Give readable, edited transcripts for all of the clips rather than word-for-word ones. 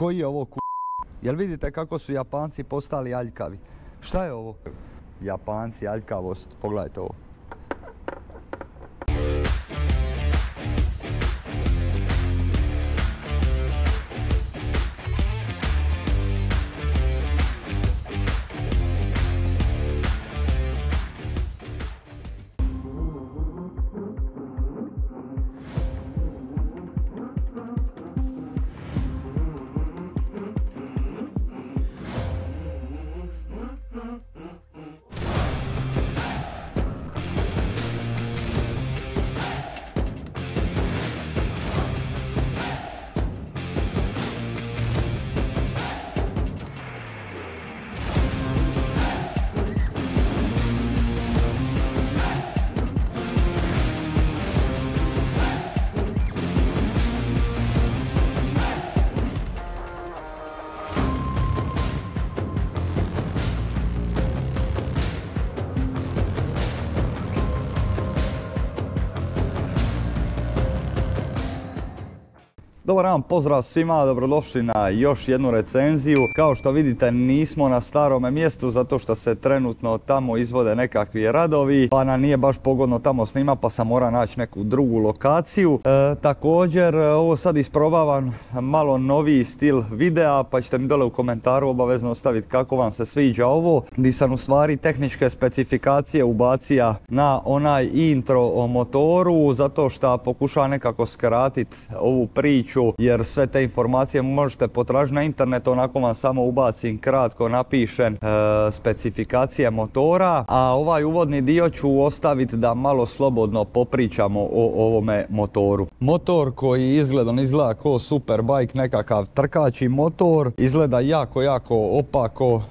Koji je ovo Jel vidite kako su Japanci postali aljkavi? Šta je ovo? Japanci, aljkavost, pogledajte ovo. Dobar dan, pozdrav svima, dobrodošli na još jednu recenziju. Kao što vidite, nismo na starome mjestu zato što se trenutno tamo izvode nekakvi radovi, pa nam nije baš pogodno tamo snima, pa sam mora naći neku drugu lokaciju. Također, ovo sad isprobavam malo noviji stil videa, pa ćete mi dole u komentaru obavezno ostaviti kako vam se sviđa ovo, gdje sam u stvari tehničke specifikacije ubacija na onaj intro o motoru, zato što pokušavam nekako skratiti ovu priču, jer sve te informacije možete potražiti na internetu, onako vam samo ubacim kratko, napišem specifikacije motora, a ovaj uvodni dio ću ostaviti da malo slobodno popričamo o ovome motoru. Motor koji izgleda kao Superbike, nekakav trkači motor, izgleda jako opako,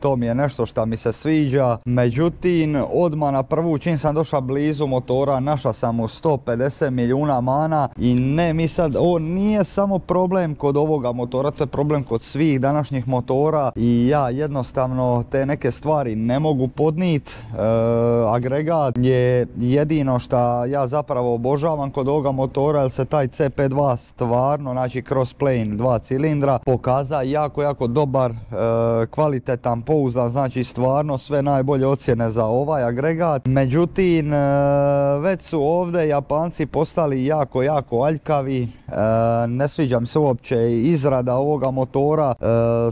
to mi je nešto što mi se sviđa. Međutim, odmah na prvu čim sam došao blizu motora, našao sam mu 150 milijuna mana i ne, mi sad, ovo nije samo problem kod ovoga motora, to je problem kod svih današnjih motora i ja jednostavno te neke stvari ne mogu podnijeti. Agregat je jedino što ja zapravo obožavam kod ovoga motora, jer se taj CP2 stvarno, znači crossplane 2 cilindra, pokaza jako dobar, kvalitetan, pouzdan, znači stvarno sve najbolje ocjene za ovaj agregat. Međutim, već su ovdje Japanci postali jako aljkavi. Ne sviđa mi se uopće izrada ovoga motora,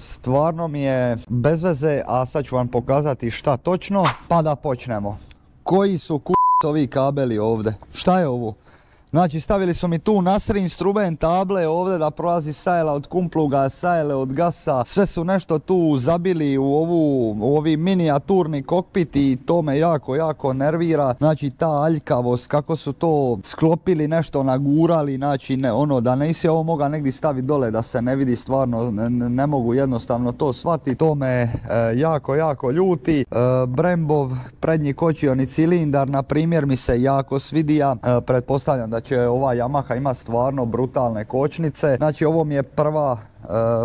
stvarno mi je bez veze, a sad ću vam pokazati šta točno, pa da počnemo. Koji su ovi kabeli ovdje? Šta je ovo? Znači stavili su mi tu nasri instrument table ovdje da prolazi sajela od kumpluga, sajele od gasa, sve su nešto tu zabili u ovi minijaturni kokpit i to me jako nervira. Znači ta aljkavost, kako su to sklopili, nešto nagurali, znači ne, ono da nisi ovo moga negdje staviti dole da se ne vidi, stvarno ne mogu jednostavno to shvatiti, to me jako ljuti. Brembov prednji kočioni cilindar na primjer mi se jako svidija, pretpostavljam da će ova Yamaha ima stvarno brutalne kočnice. Znači ovo mi je prva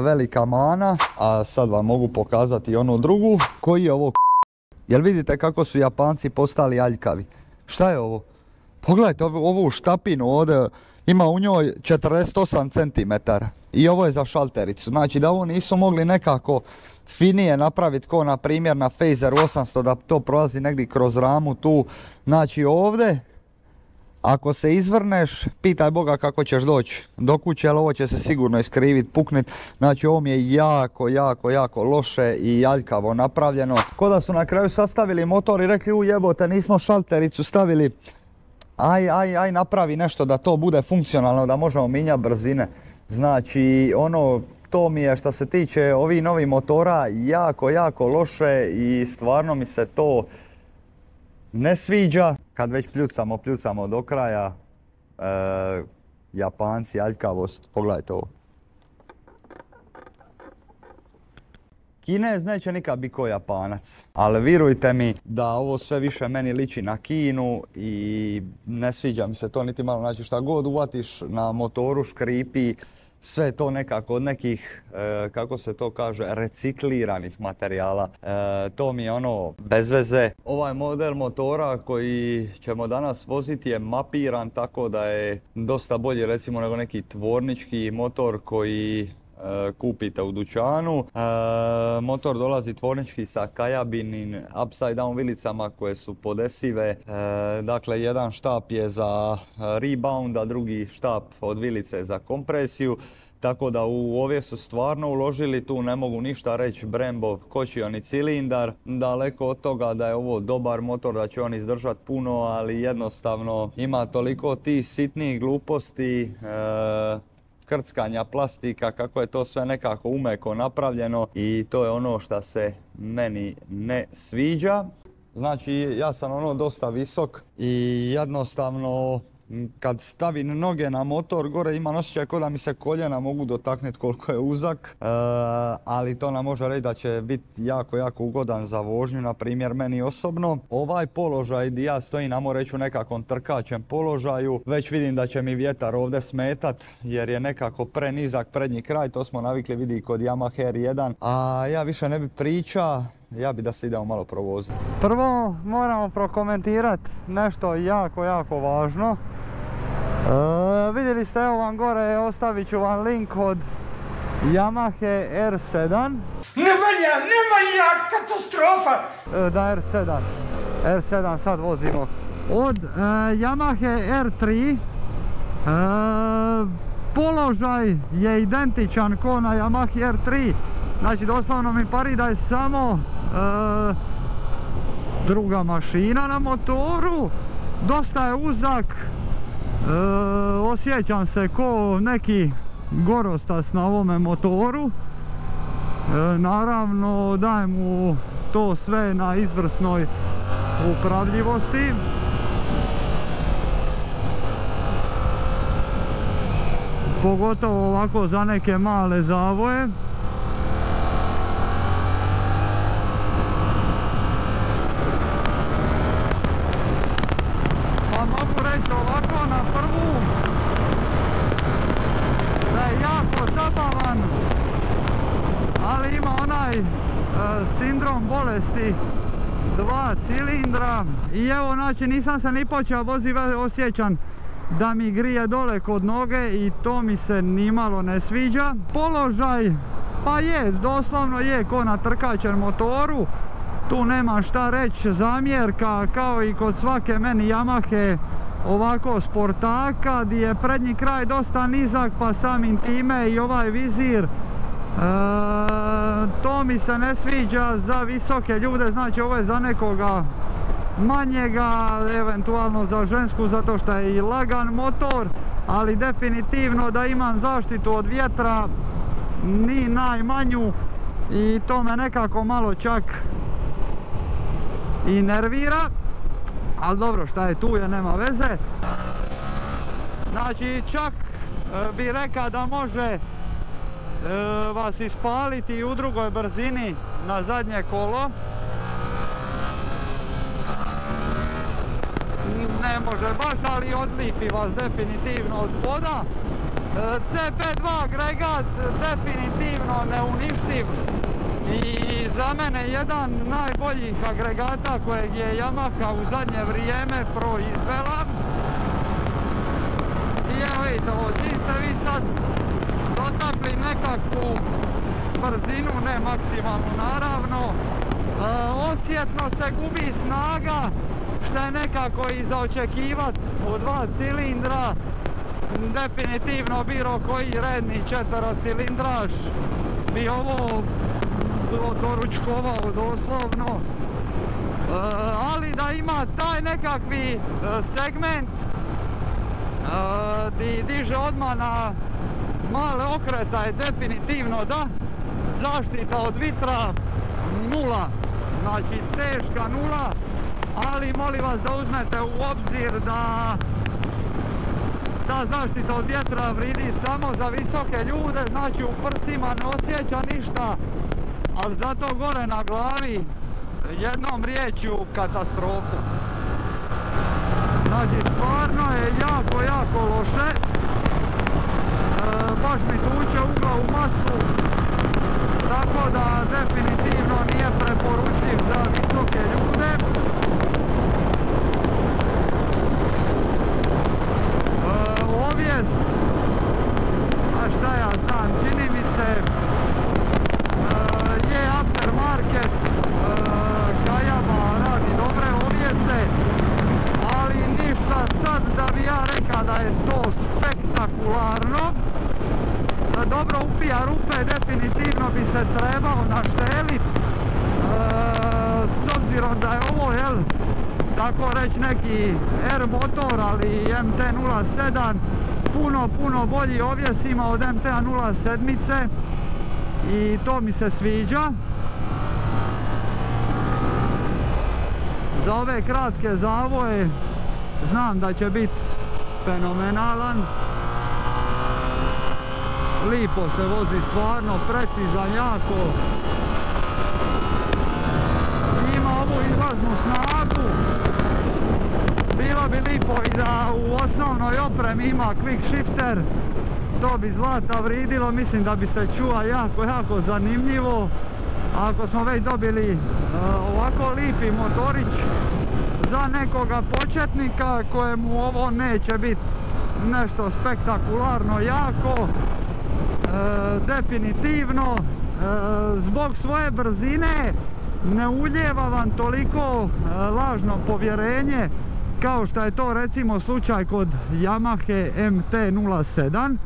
velika mana, a sad vam mogu pokazati onu drugu. Koji je ovo? Jel vidite kako su Japanci postali aljkavi? Šta je ovo? Pogledajte ovu štapinu ovdje, ima u njoj 48 cm i ovo je za šaltericu. Znači da ovo nisu mogli nekako finije napraviti ko na primjer na Phaseru 800 da to prolazi negdje kroz ramu tu. Znači ovdje ako se izvrneš, pitaj Boga kako ćeš doći do kuće, ali ovo će se sigurno iskriviti, pukniti. Znači ovo mi je jako loše i aljkavo napravljeno. Ko da su na kraju sastavili motor i rekli, jebote, nismo šaltericu stavili, aj napravi nešto da to bude funkcionalno, da možemo mijenjati brzine. Znači to mi je što se tiče ovih novih motora jako loše i stvarno mi se to ne sviđa. Kad već pljucamo do kraja, Japanci, aljkavost, pogledajte ovo. Kinez neće nikad biti ko Japanac, ali vjerujte mi da ovo sve više meni liči na Kinu i ne sviđa mi se to niti malo. Znači šta god uvatiš na motoru škripi, sve to nekako od nekih, kako se to kaže, recikliranih materijala. To mi je ono bez veze. Ovaj model motora koji ćemo danas voziti je mapiran, tako da je dosta bolji recimo nego neki tvornički motor koji kupite u dućanu. Motor dolazi tvornički sa Kajabinim upside down vilicama koje su podesive. Dakle, jedan štap je za rebound, a drugi štap od vilice za kompresiju. Tako da u ove su stvarno uložili, tu ne mogu ništa reći, Brembo kočioni cilindar. Daleko od toga da je ovo dobar motor, da će on izdržati puno, ali jednostavno ima toliko tih sitnih gluposti, krckanja plastika, kako je to sve nekako umeko napravljeno i to je ono što se meni ne sviđa. Znači, ja sam dosta visok i jednostavno kad stavim noge na motor gore imam osjećaj kao da mi se koljena mogu dotaknuti koliko je uzak, ali to nam može reći da će biti jako ugodan za vožnju, na primjer meni osobno. Ovaj položaj gdje ja stojim, namo reći u nekakvom trkačem položaju, već vidim da će mi vjetar ovdje smetat jer je nekako prenizak prednji kraj, to smo navikli vidjeti kod Yamaha R1, a ja više ne bi pričao. Ja bi da se idemo malo provoziti. Prvo moramo prokomentirati nešto jako važno. Vidjeli ste, evo vam gore, ostavit ću vam link od Yamaha R7. Ne valja, katastrofa! Da, R7 sad vozimo. Od Yamaha R3 položaj je identičan ko na Yamaha R3. Znači doslovno mi pari da je samo druga mašina na motoru, dosta je uzak, osjećam se ko neki gorostas na ovome motoru. Naravno dajem mu to sve na izvrsnoj upravljivosti. Pogotovo ovako za neke male zavoje. Sindrom bolesti dva cilindra i evo, znači nisam se ni počeo voziti, osjećam da mi grije dole kod noge i to mi se nimalo ne sviđa. Položaj, pa je, doslovno je ko na trkačem motoru, tu nema šta reći, zamjerka kao i kod svake meni Yamahe ovako sportaka, gdje je prednji kraj dosta nizak, pa samim time i ovaj vizir. To mi se ne sviđa za visoke ljude, znači ovo je za nekoga manjega, eventualno za žensku zato što je i lagan motor, ali definitivno da imam zaštitu od vjetra ni najmanju i to me nekako malo čak i nervira, ali dobro, šta je tu je, nema veze. Znači čak bi rekao da može vas ispaliti u drugoj brzini na zadnje kolo. Ne može baš, ali odlipi vas definitivno od poda. CP2 agregat definitivno neuništiv i za mene jedan najboljih agregata kojeg je Yamaha u zadnje vrijeme proizvela. I evo vidite, čim ste vi sad dotakli nekakvu brzinu, ne maksimalnu naravno, osjetno se gubi snaga, što je nekako i za očekivati u dva cilindra. Definitivno bilo koji redni četverocilindraš bi ovo doručkovao doslovno, ali da ima taj nekakvi segment di diže odmah na male okretaje, definitivno da. Zaštita od vitra nula, znači teška nula, ali molim vas da uzmete u obzir da ta zaštita od vjetra vridi samo za visoke ljude, znači u prsima ne osjeća ništa, ali zato gore na glavi jednom riječju katastrofu. Znači stvarno je jako loše, baš mi tuče u glavu masu, tako da definitivno nije preporučiv za visoke ljude. Ovdje, a šta ja znam, čini mi se prija rupe definitivno bi se trebao našteliti. S obzirom da je ovo, jel, tako reći neki R motor, ali MT-07 puno bolji ovjes ima od MT-07 i to mi se sviđa. Za ove kratke zavoje znam da će biti fenomenalan. Lipo se vozi, stvarno precizan, jako. Ima ovu izlaznu snagu. Bilo bi lipo i da u osnovnoj opremi ima quick shifter. To bi zlata vridilo, mislim da bi se čuva jako zanimljivo. Ako smo već dobili ovako lipi motorić za nekoga početnika kojemu ovo neće biti nešto spektakularno jako, definitivno zbog svoje brzine ne ulijeva vam toliko lažno povjerenje kao što je to recimo slučaj kod Yamahe MT-07.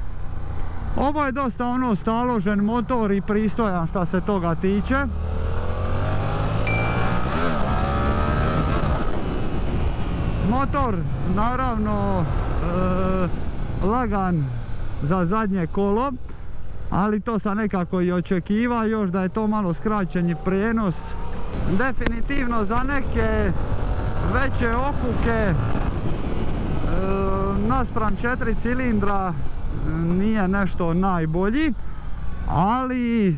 Ovo je dosta ono staložen motor i pristojan što se toga tiče. Motor naravno lagan za zadnje kolo, ali to sam nekako i očekivao, još da je to malo skraćeni prijenos. Definitivno za neke veće okuke naspram 4 cilindra nije nešto najbolji, ali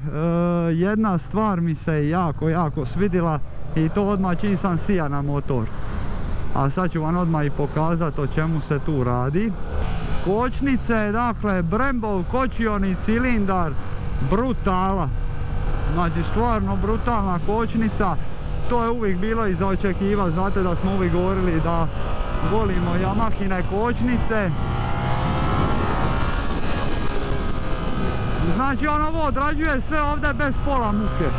jedna stvar mi se jako svidjela i to odmah čim sam sija na motor. A sad ću vam odmah i pokazati o čemu se tu radi. Kočnice, dakle Brembov kočioni cilindar, brutala. Znači stvarno brutalna kočnica. To je uvijek bilo i za očekiva, znate da smo uvijek govorili da volimo Yamahine kočnice. Znači on ovo odrađuje sve ovdje bez pola muke.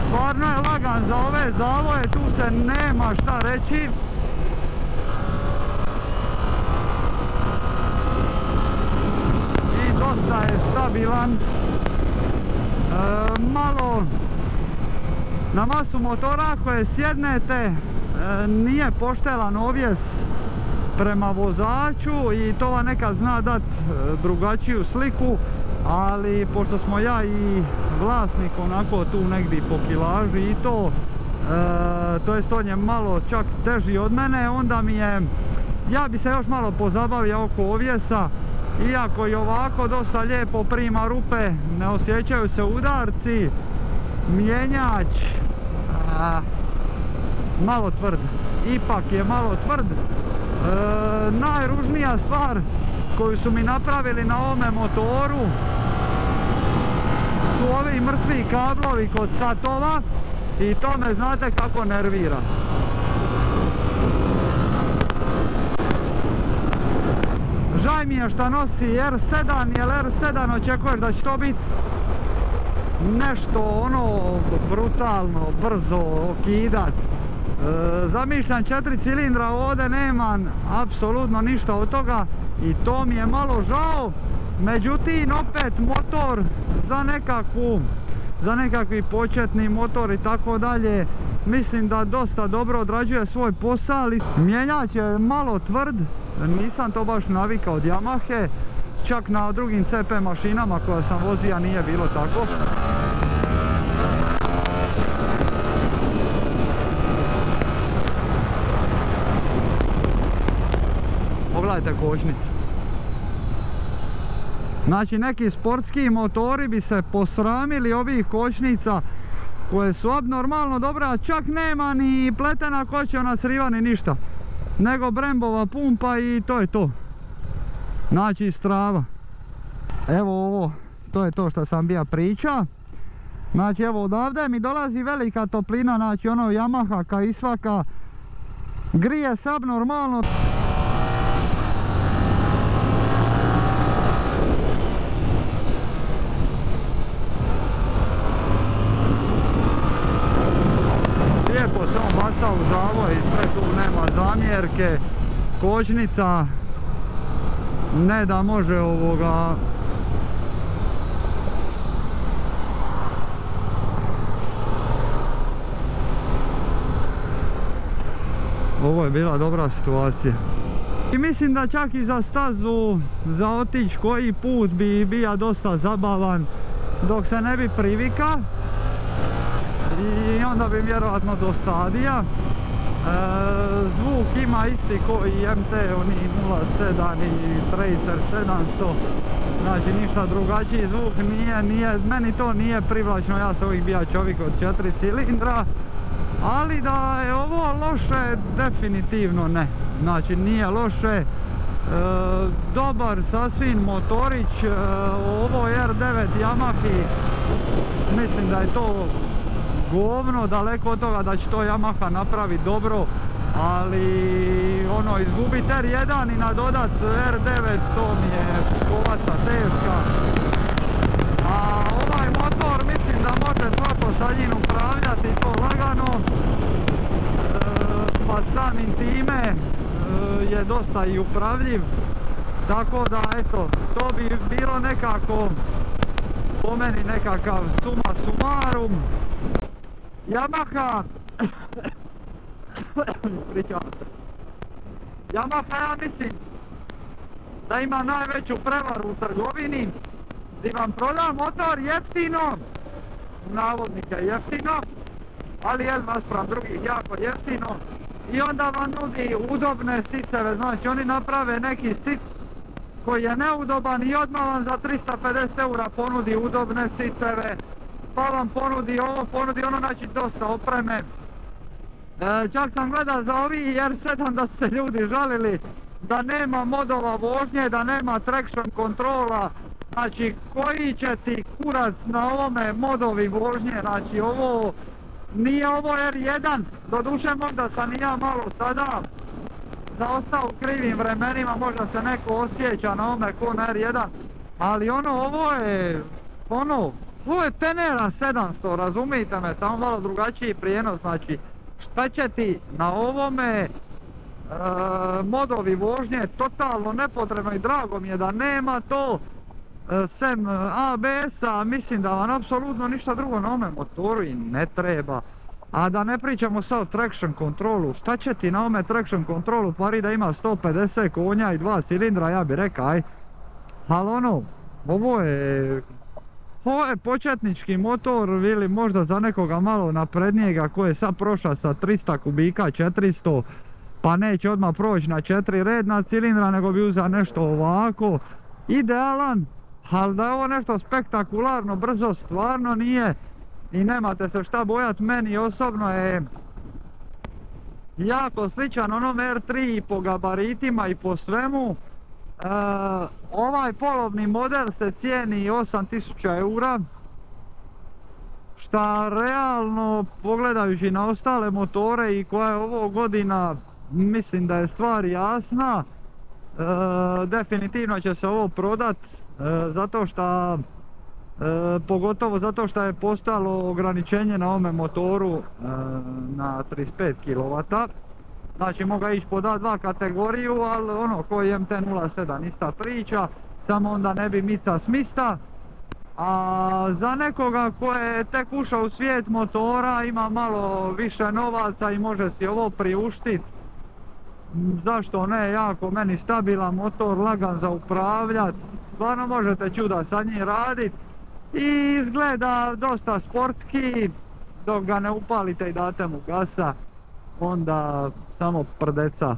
Stvarno je lagan za ove zavoje, tu se nema šta reći. I dosta je stabilan. Malo na masu motora koje sjednete nije poštelan ovjes prema vozaču i to vam nekad zna dat drugačiju sliku, ali pošto smo ja i vlasnik onako tu negdje po kilaži i to jest on je malo čak teži od mene, onda mi je, ja bi se još malo pozabavio oko ovjesa, iako i ovako dosta lijepo prima rupe, ne osjećaju se udarci, mjenjač malo tvrd, ipak je malo tvrd. Najružnija stvar koju su mi napravili na ovome motoru su ovi mrtvi kablovi kod satova i to me znate kako nervira. Žaj mi je što nosi R7, jer R7 očekuješ da će to biti nešto ono brutalno, brzo okidat. Zamišljam 4 cilindra, ovdje nemam apsolutno ništa od toga i to mi je malo žao. Međutim, opet motor za nekakvi početni motor i tako dalje, mislim da dosta dobro odrađuje svoj posao, ali mjenjač je malo tvrd, nisam to baš navikao od Yamahe, čak na drugim CP mašinama koje sam vozio nije bilo tako. Pogledajte kočnicu. Znači neki sportski motori bi se posramili ovih kočnica koje su abnormalno dobre, a čak nema ni pletena kočiona criva ni ništa, nego Brembova pumpa i to je to. Znači strava. Evo ovo, to je to što sam bija priča. Znači evo odavde mi dolazi velika toplina, znači ono Yamaha ka isvaka grije se abnormalno. Lijepo se on baca u zavoj i sve tu nema zamjerke. Kočnica Ne da može ovoga... Ovo je bila dobra situacija. I mislim da čak i za stazu, za otići koji put bi bio dosta zabavan dok se ne bi privika. I onda bi vjerojatno do stadija. Zvuk ima isti ko i MT, oni 07 i Tracer 700. Znači ništa drugačiji zvuk nije, meni to nije privlačno, ja sam uvijek bio čovjek od 4 cilindra. Ali da je ovo loše, definitivno ne. Znači nije loše. Dobar sasvim motorić, ovo R9 Yamahi, mislim da je to govno, daleko od toga da će to Yamaha napraviti dobro, ali ono, izgubiti R1 i nadodat R9, to mi je kovaca teška. A ovaj motor mislim da može svako sa njim upravljati i to lagano, pa samim time je dosta i upravljiv, tako da eto, to bi bilo nekako po meni nekakav suma summarum. Yamaha Yamaha, ja mislim da ima najveću prevaru u trgovini, gdje vam proda motor jeftino, navodnike jeftino, ali jel naspram drugih jako jeftino, i onda vam nudi udobne siceve. Znači oni naprave neki sic koji je neudoban i odmah vam za 350 eura ponudi udobne siceve, pa vam ponudi ovo, ponudi ono, znači dosta opreme. Čak sam gledao za ovi R7 da su se ljudi žalili da nema modova vožnje, da nema traction kontrola. Znači koji će ti kurac na ovome modovi vožnje, znači ovo nije ovo R1, doduše možda sam i ja malo sada zaostao u krivim vremenima, možda se neko osjeća na ovome ko na R1, ali ono, ovo je Tenera 700, razumijete me, samo malo drugačiji prijenos. Znači šta će ti na ovome modovi vožnje, totalno nepotrebno i drago mi je da nema to. Sem ABS-a, mislim da vam apsolutno ništa drugo na ovome motoru i ne treba. A da ne pričamo sad o traction kontrolu, šta će ti na ovome traction kontrolu, pari da ima 150 konja i 2 cilindra, ja bi rekao aj. Ali ono, ovo je početnički motor ili možda za nekoga malo naprednijega koji je sad prošao sa 300 kubika, 400, pa neće odmah proći na 4 redna cilindra, nego bi uzeo nešto ovako, idealan. Ali da je ovo nešto spektakularno brzo, stvarno nije i nemate se šta bojati. Meni osobno je jako sličan onom R3 i po gabaritima i po svemu. Ovaj polovni model se cijeni 8000 eura, šta realno pogledajući na ostale motore i koja je ovo godina, mislim da je stvar jasna. Definitivno će se ovo prodat, zato što pogotovo zato što je postalo ograničenje na ovome motoru na 35 kW. Znači moga ići pod A2 kategoriju, ali ono koji MT-07 ista priča, samo onda ne bi mica s mista. A za nekoga ko je tek ušao u svijet motora, ima malo više novaca i može si ovo priuštiti, zašto ne, jako meni stabilan motor, lagan za upravljat, stvarno možete čuda sa njim radit i izgleda dosta sportski, dok ga ne upalite i date mu gasa, onda samo prdeca.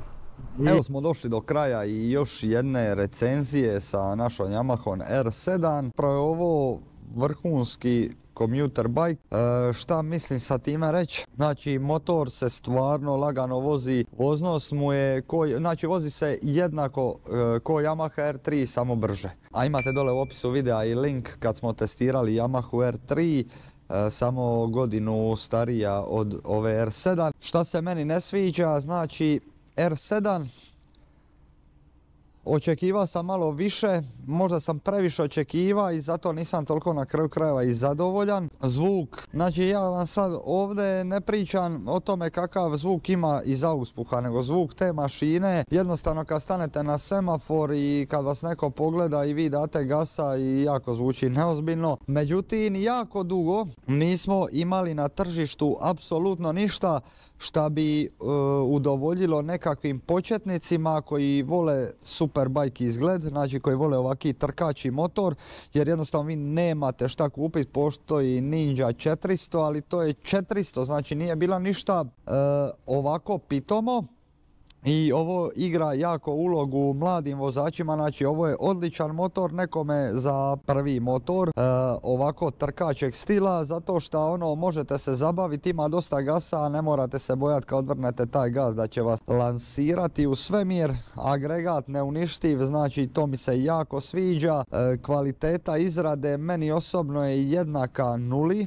Evo smo došli do kraja i još jedne recenzije sa našom Yamahom R7. Prvo je ovo vrhunski commuter bike. Šta mislim sa time reći? Znači motor se stvarno lagano vozi, voznost mu je, znači vozi se jednako ko Yamaha R3, samo brže. A imate dole u opisu videa i link kad smo testirali Yamahu R3, samo godinu starija od ove R7. Šta se meni ne sviđa, znači R7 Očekivao sam malo više, možda sam previše očekivao i zato nisam toliko na kraju krajeva i zadovoljan. Zvuk, znači ja vam sad ovdje ne pričam o tome kakav zvuk ima iza uspuha, nego zvuk te mašine, jednostavno kad stanete na semafor i kad vas neko pogleda i vi date gasa i jako zvuči neozbiljno. Međutim, jako dugo nismo imali na tržištu apsolutno ništa šta bi udovoljilo nekakvim početnicima koji vole superbike izgled, znači koji vole ovaki trkači motor, jer jednostavno vi nemate šta kupiti, postoji Ninja 400, ali to je 400, znači nije bilo ništa ovako pitomo. I ovo igra jako ulogu mladim vozačima, znači ovo je odličan motor nekome za prvi motor, ovako trkačeg stila, zato što ono možete se zabaviti, ima dosta gasa, a ne morate se bojati kad odvrnete taj gas da će vas lansirati u svemir, agregat neuništiv, znači to mi se jako sviđa, kvaliteta izrade meni osobno je jednaka nuli.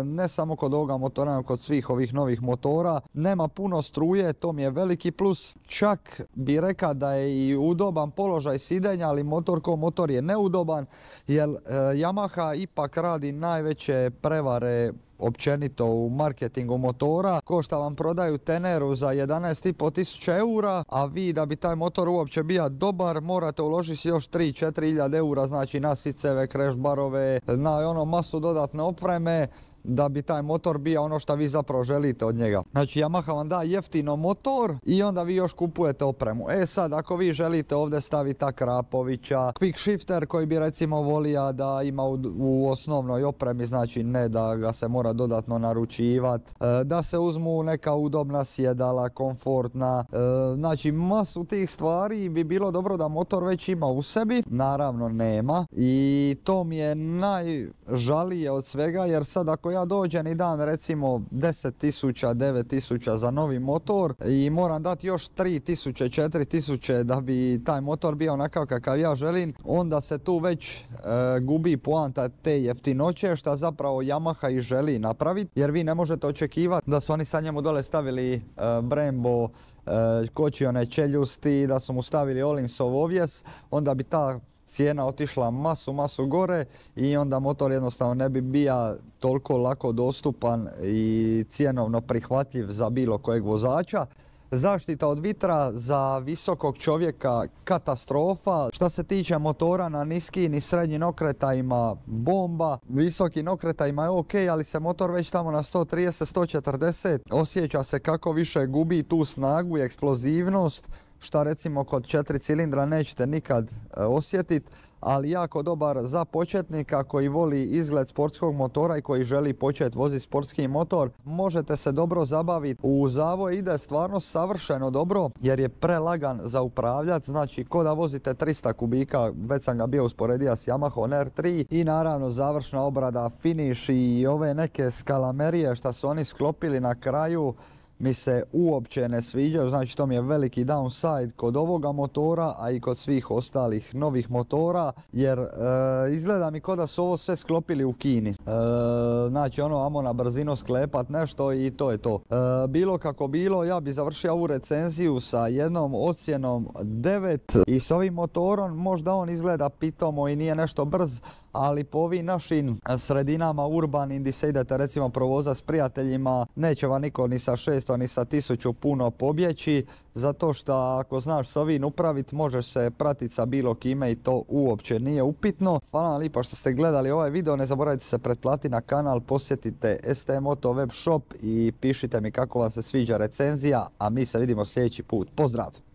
Ne samo kod ovoga motora, nego kod svih ovih novih motora. Nema puno struje, to mi je veliki plus. Čak bi rekao da je i udoban položaj sidenja, ali motor ko motor je neudoban, jer Yamaha ipak radi najveće prevare općenito u marketingu motora. Ko što vam prodaju Teneru za 11.500 eura, a vi da bi taj motor uopće bio dobar morate uložiti još 3-4 hiljade eura, znači na siceve, crash barove, na ono masu dodatne opreme, da bi taj motor bio ono što vi zapravo želite od njega. Znači Yamaha vam da jeftino motor i onda vi još kupujete opremu. E sad, ako vi želite ovdje staviti Akrapovića, quick shifter koji bi recimo volio da ima u osnovnoj opremi, znači ne da ga se mora dodatno naručivati, da se uzmu neka udobna sjedala, komfortna, znači masu tih stvari bi bilo dobro da motor već ima u sebi, naravno nema i to mi je najžalije od svega, jer sad ako ja dođem i dan recimo 10.000, 9.000 za novi motor i moram dati još 3.000, 4.000 da bi taj motor bio onakav kakav ja želim, onda se tu već gubi poanta te jeftinoće što zapravo Yamaha i želi napraviti, jer vi ne možete očekivati da su oni sa njemu dole stavili Brembo kočione čeljusti, da su mu stavili Olinsov ovjes, onda bi ta cijena otišla masu gore i onda motor jednostavno ne bi bio toliko lako dostupan i cjenovno prihvatljiv za bilo kojeg vozača. Zaštita od vitra za visokog čovjeka katastrofa. Što se tiče motora na niskim i srednjim okretajima bomba. Visokim okretajima je ok, ali se motor već tamo na 130, 140 osjeća se kako više gubi tu snagu i eksplozivnost, šta recimo kod 4 cilindra nećete nikad osjetiti, ali jako dobar za početnika koji voli izgled sportskog motora i koji želi početi voziti sportski motor. Možete se dobro zabaviti. U zavoj ide stvarno savršeno dobro jer je prelagan za upravljati, znači ko da vozite 300 kubika, već sam ga bio usporedio s Yamaha R3 i naravno završna obrada, finish i ove neke skalamerije što su oni sklopili na kraju mi se uopće ne sviđaju, znači to mi je veliki downside kod ovoga motora, a i kod svih ostalih novih motora, jer izgleda mi kao da su ovo sve sklopili u Kini. Znači ono, amo na brzinu sklepat nešto i to je to. Bilo kako bilo, ja bi završio ovu recenziju sa jednom ocjenom 9 i s ovim motorom možda on izgleda pitomo i nije nešto brz, ali po ovim našim sredinama urbanim gdje se idete recimo provozati s prijateljima, neće vam niko ni sa 600 ni sa 1000 puno pobjeći, zato što ako znaš s ovim upraviti možeš se pratiti sa bilo kime i to uopće nije upitno. Hvala vam lijepo što ste gledali ovaj video, ne zaboravite se pretplatiti na kanal, posjetite ST Moto web shop i pišite mi kako vam se sviđa recenzija, a mi se vidimo sljedeći put. Pozdrav!